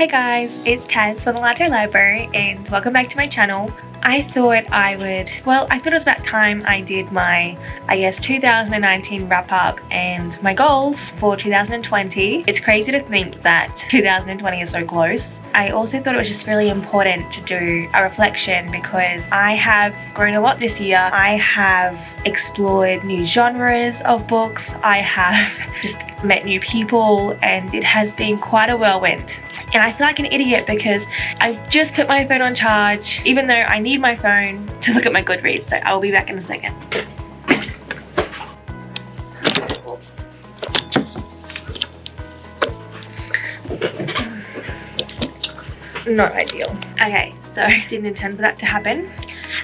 Hey guys, it's Taz from the Latte Library and welcome back to my channel. I thought it was about time I did my, 2019 wrap up and my goals for 2020. It's crazy to think that 2020 is so close. I also thought it was just really important to do a reflection because I have grown a lot this year. I have explored new genres of books. I have just met new people and it has been quite a whirlwind. And I feel like an idiot because I've just put my phone on charge, even though I need my phone to look at my Goodreads. So I'll be back in a second. Oops. Not ideal. Okay, so didn't intend for that to happen.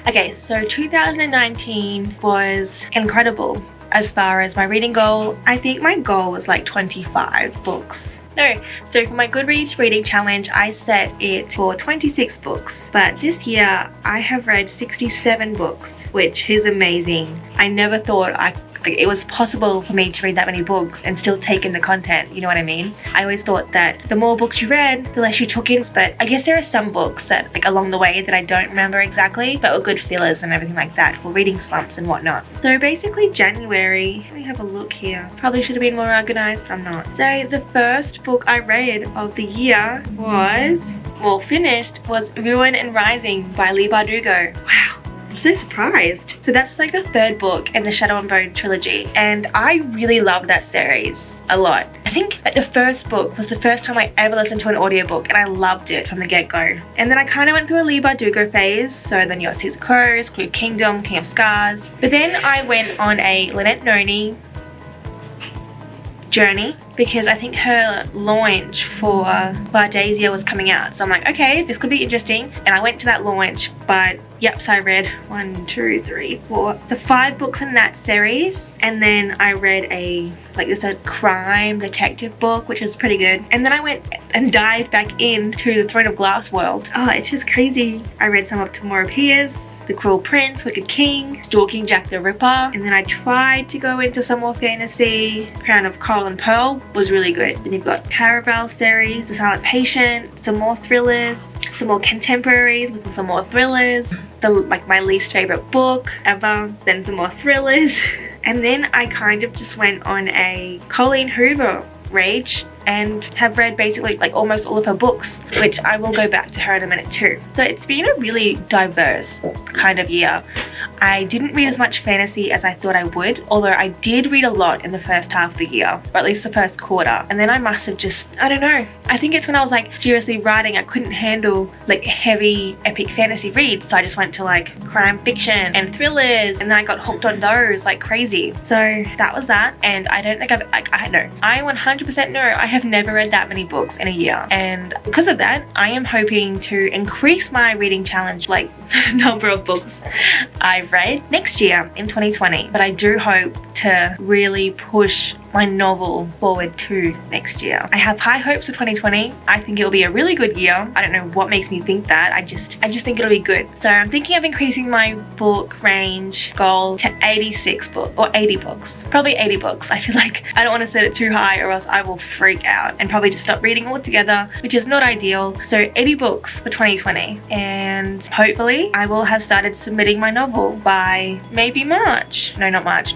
Okay, so 2019 was incredible as far as my reading goal. I think my goal was like 25 books. No, so for my Goodreads reading challenge, I set it for 26 books. But this year, I have read 67 books, which is amazing. I never thought it was possible for me to read that many books and still take in the content, you know what I mean? I always thought that the more books you read, the less you took in, but I guess there are some books that, along the way that I don't remember exactly, but were good fillers and everything like that for reading slumps and whatnot. So basically January, let me have a look here. Probably should have been more organized, but I'm not. So the first book I read of the year was Ruin and Rising by Leigh Bardugo. Wow. I'm so surprised. So that's like the third book in the Shadow and Bone trilogy and I really love that series a lot. I think that the first book was the first time I ever listened to an audiobook and I loved it from the get-go. And then I kind of went through a Leigh Bardugo phase. So then you got Caesar Crows, Clue Kingdom, King of Scars. But then I went on a Lynette Noni journey because I think her launch for Bardasia was coming out, so I'm like, okay, this could be interesting, and I went to that launch. But yep, so I read 1, 2, 3, 4, the 5 books in that series, and then I read a crime detective book, which was pretty good, and then I went and dived back into the Throne of Glass world. Oh, it's just crazy. I read some of Tamora Pierce, The Cruel Prince, Wicked King, Stalking Jack the Ripper, and then I tried to go into some more fantasy. Crown of Coral and Pearl was really good. Then you've got Caraval series, The Silent Patient, some more thrillers, some more contemporaries with some more thrillers, my least favorite book ever, then some more thrillers. And then I kind of just went on a Colleen Hoover rage and have read basically almost all of her books, which I will go back to her in a minute too. So it's been a really diverse kind of year. I didn't read as much fantasy as I thought I would, although I did read a lot in the first half of the year, or at least the first quarter. And then I must have just, I don't know, I think it's when I was seriously writing, I couldn't handle heavy epic fantasy reads, so I just went to crime fiction and thrillers, and then I got hooked on those like crazy. So that was that, and I don't think I 100% know I have never read that many books in a year, and because of that I am hoping to increase my reading challenge number of books I've read next year in 2020. But I do hope to really push my novel forward to next year. I have high hopes for 2020. I think it'll be a really good year. I don't know what makes me think that. I just think it'll be good. So I'm thinking of increasing my book range goal to 86 books or 80 books. Probably 80 books. I feel like I don't want to set it too high or else I will freak out and probably just stop reading altogether, which is not ideal. So 80 books for 2020, and hopefully I will have started submitting my novel by maybe March. No, not March,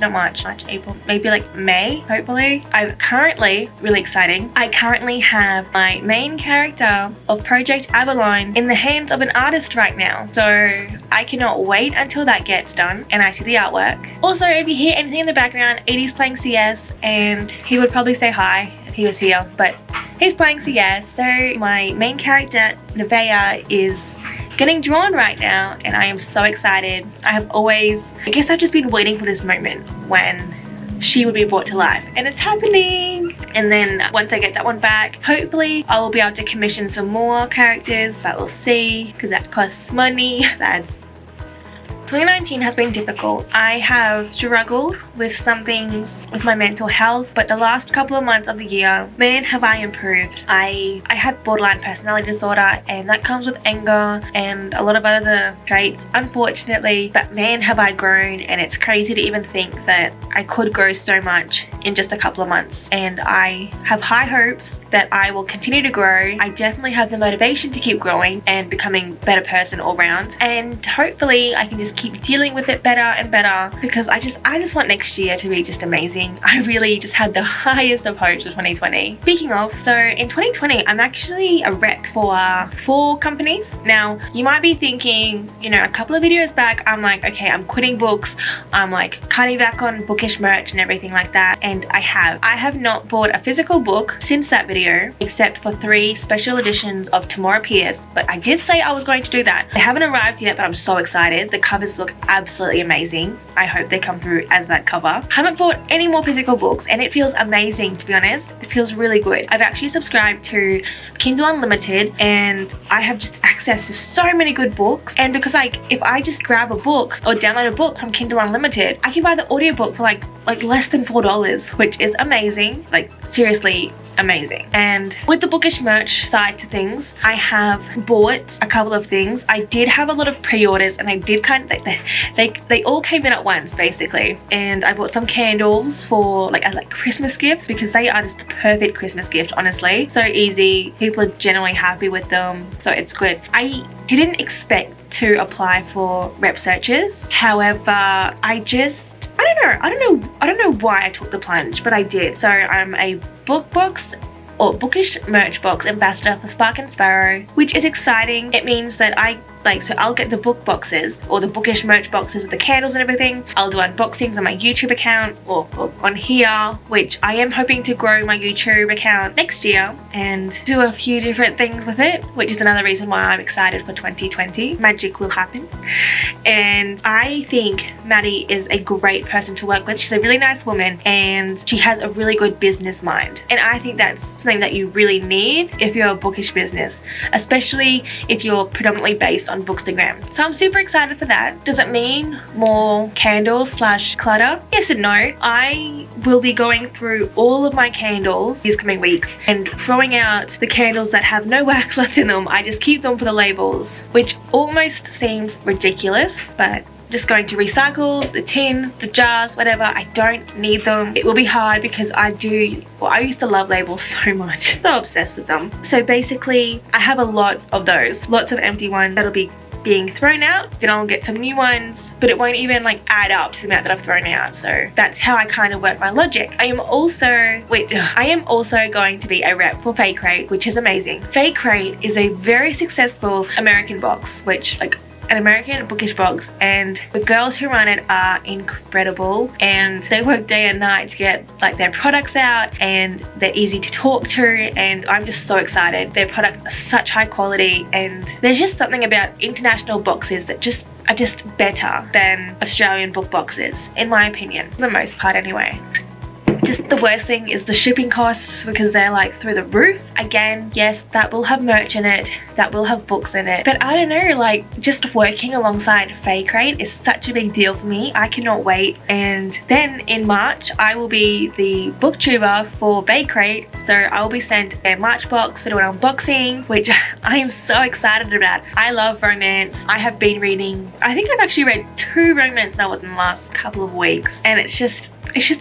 April, maybe May, hopefully. I'm currently, really exciting, I currently have my main character of Project Avalon in the hands of an artist right now. So I cannot wait until that gets done and I see the artwork. Also, if you hear anything in the background, Edie's playing CS and he would probably say hi if he was here, but he's playing CS. So my main character, Nevaeh, is getting drawn right now and I am so excited. I guess I've just been waiting for this moment when she would be brought to life, and it's happening. And then once I get that one back, hopefully I will be able to commission some more characters, but we'll see because that costs money. 2019 has been difficult. I have struggled with some things with my mental health, but the last couple of months of the year, man, have I improved. I had borderline personality disorder, and that comes with anger and a lot of other traits, unfortunately, but man, have I grown. And it's crazy to even think that I could grow so much in just a couple of months, and I have high hopes that I will continue to grow. I definitely have the motivation to keep growing and becoming a better person all round, and hopefully I can just keep dealing with it better and better, because I just want next year to be just amazing. I really just had the highest of hopes for 2020. Speaking of, so in 2020 I'm actually a rep for 4 companies. Now you might be thinking, you know, a couple of videos back I'm like, okay, I'm quitting books, I'm like cutting back on Bookish merch and everything like that, and I have not bought a physical book since that video, except for 3 special editions of Tomorrow Pierce, but I did say I was going to do that. They haven't arrived yet, but I'm so excited. The covers look absolutely amazing. I hope they come through as that cover. Haven't bought any more physical books, and it feels amazing, to be honest. It feels really good. I've actually subscribed to Kindle Unlimited, and I have just access to so many good books, and because like if I just grab a book or download a book from Kindle Unlimited, I can buy the audiobook for like less than $4, which is amazing. Like seriously amazing. And with the Bookish merch side to things, I have bought a couple of things. I did have a lot of pre-orders, and I did kind of they all came in at once basically, and I bought some candles for like as like Christmas gifts, because they are just the perfect Christmas gift, honestly. So easy, people are generally happy with them, so it's good. I didn't expect to apply for rep searches, however I don't know why I took the plunge, but I did. So I'm a Bookish merch box ambassador for Spark and Sparrow, which is exciting. It means that so I'll get the book boxes or the Bookish merch boxes with the candles and everything. I'll do unboxings on my YouTube account or on here, which I am hoping to grow my YouTube account next year and do a few different things with it, which is another reason why I'm excited for 2020. Magic will happen. And I think Maddie is a great person to work with. She's a really nice woman, and she has a really good business mind. And I think that's something that you really need if you're a bookish business, especially if you're predominantly based on Bookstagram. So I'm super excited for that. Does it mean more candles / clutter? Yes and no. I will be going through all of my candles these coming weeks and throwing out the candles that have no wax left in them. I just keep them for the labels, which almost seems ridiculous, but just going to recycle the tins, the jars, whatever. I don't need them. It will be hard because I used to love labels so much. So obsessed with them. So basically I have a lot of those, lots of empty ones that'll be being thrown out. Then I'll get some new ones, but it won't even like add up to the amount that I've thrown out. So that's how I kind of work my logic. I am also going to be a rep for Fake Rate, which is amazing. Fake Rate is a very successful American box, which like an American bookish box, and the girls who run it are incredible, and they work day and night to get like their products out, and they're easy to talk to, and I'm just so excited. Their products are such high quality, and there's just something about international boxes that are just better than Australian book boxes, in my opinion, for the most part anyway. Just the worst thing is the shipping costs, because they're like through the roof. Again, yes, that will have merch in it, that will have books in it, but I don't know, like just working alongside Fake Rate is such a big deal for me. I cannot wait. And then in March I will be the booktuber for Fake Rate, so I will be sent their March box to do an unboxing, which I am so excited about. I love romance. I have been reading, I think I've actually read 2 romance novels in the last couple of weeks, and it's just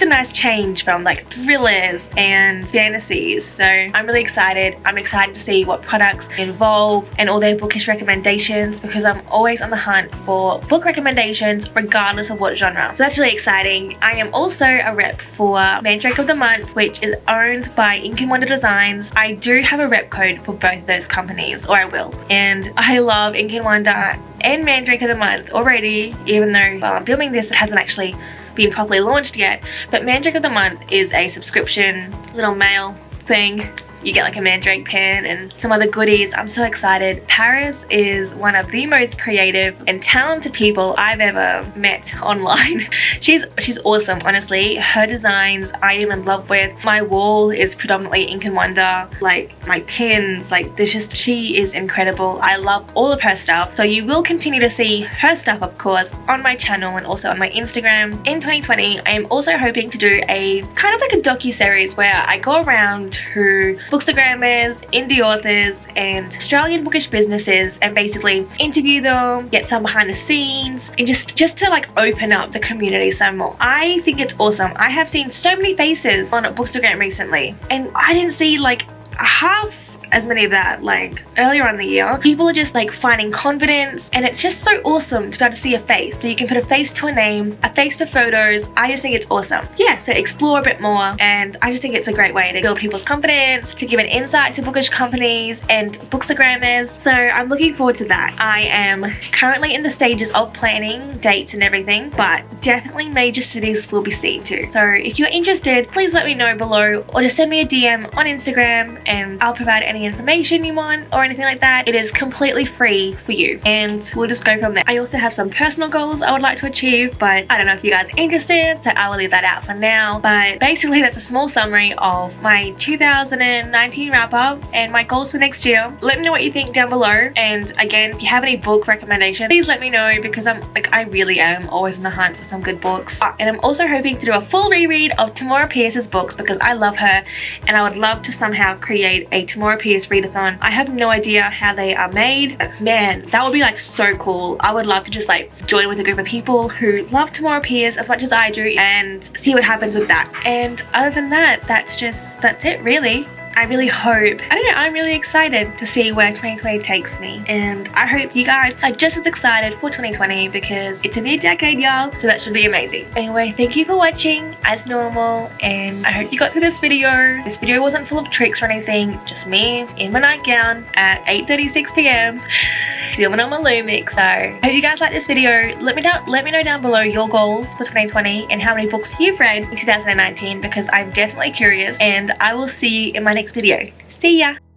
a nice change from like thrillers and fantasies. So I'm really excited. I'm excited to see what products involve and all their bookish recommendations, because I'm always on the hunt for book recommendations regardless of what genre. So that's really exciting. I am also a rep for Mandrake of the Month, which is owned by Ink and Wonder Designs. I do have a rep code for both those companies, or I will. And I love Ink and Wonder and Mandrake of the Month already, even though while I'm filming this it hasn't actually been properly launched yet. But Mandrake of the Month is a subscription little mail thing you get like a mandrake pen and some other goodies. I'm so excited. Paris is one of the most creative and talented people I've ever met online. She's awesome, honestly. Her designs I am in love with. My wall is predominantly ink and wonder, like my pins, like she is incredible. I love all of her stuff. So you will continue to see her stuff, of course, on my channel and also on my Instagram. In 2020, I am also hoping to do a kind of like a docu-series where I go around to bookstagrammers, indie authors, and Australian bookish businesses and basically interview them, get some behind the scenes, and just to like open up the community some more. I think it's awesome. I have seen so many faces on Bookstagram recently, and I didn't see like half as many of that like earlier on in the year. People are just like finding confidence, and it's just so awesome to be able to see a face. So you can put a face to a name, a face to photos. I just think it's awesome. Yeah, so explore a bit more, and I just think it's a great way to build people's confidence, to give an insight to bookish companies and bookstagrammers. So I'm looking forward to that. I am currently in the stages of planning dates and everything, but definitely major cities will be seen too. So if you're interested, please let me know below, or just send me a DM on Instagram and I'll provide any information you want or anything like that. It is completely free for you, and we'll just go from there. I also have some personal goals I would like to achieve, but I don't know if you guys are interested, so I will leave that out for now. But basically that's a small summary of my 2019 wrap up and my goals for next year. Let me know what you think down below, and again, if you have any book recommendations, please let me know, because I really am always in the hunt for some good books. And I'm also hoping to do a full reread of Tamora Pierce's books because I love her, and I would love to somehow create a Tamora Pierce readathon. I have no idea how they are made, but man, that would be like so cool. I would love to just like join with a group of people who love Tamora Pierce as much as I do and see what happens with that. And other than that, that's it really. I really hope, I don't know, I'm really excited to see where 2020 takes me, and I hope you guys are just as excited for 2020 because it's a new decade, y'all, so that should be amazing. Anyway, thank you for watching as normal, and I hope you got through this video. This video wasn't full of tricks or anything, just me in my nightgown at 8:36 p.m. filming on my Lumix. So I hope you guys like this video. Let me know down below your goals for 2020 and how many books you've read in 2019, because I'm definitely curious, and I will see you in my next video. See ya!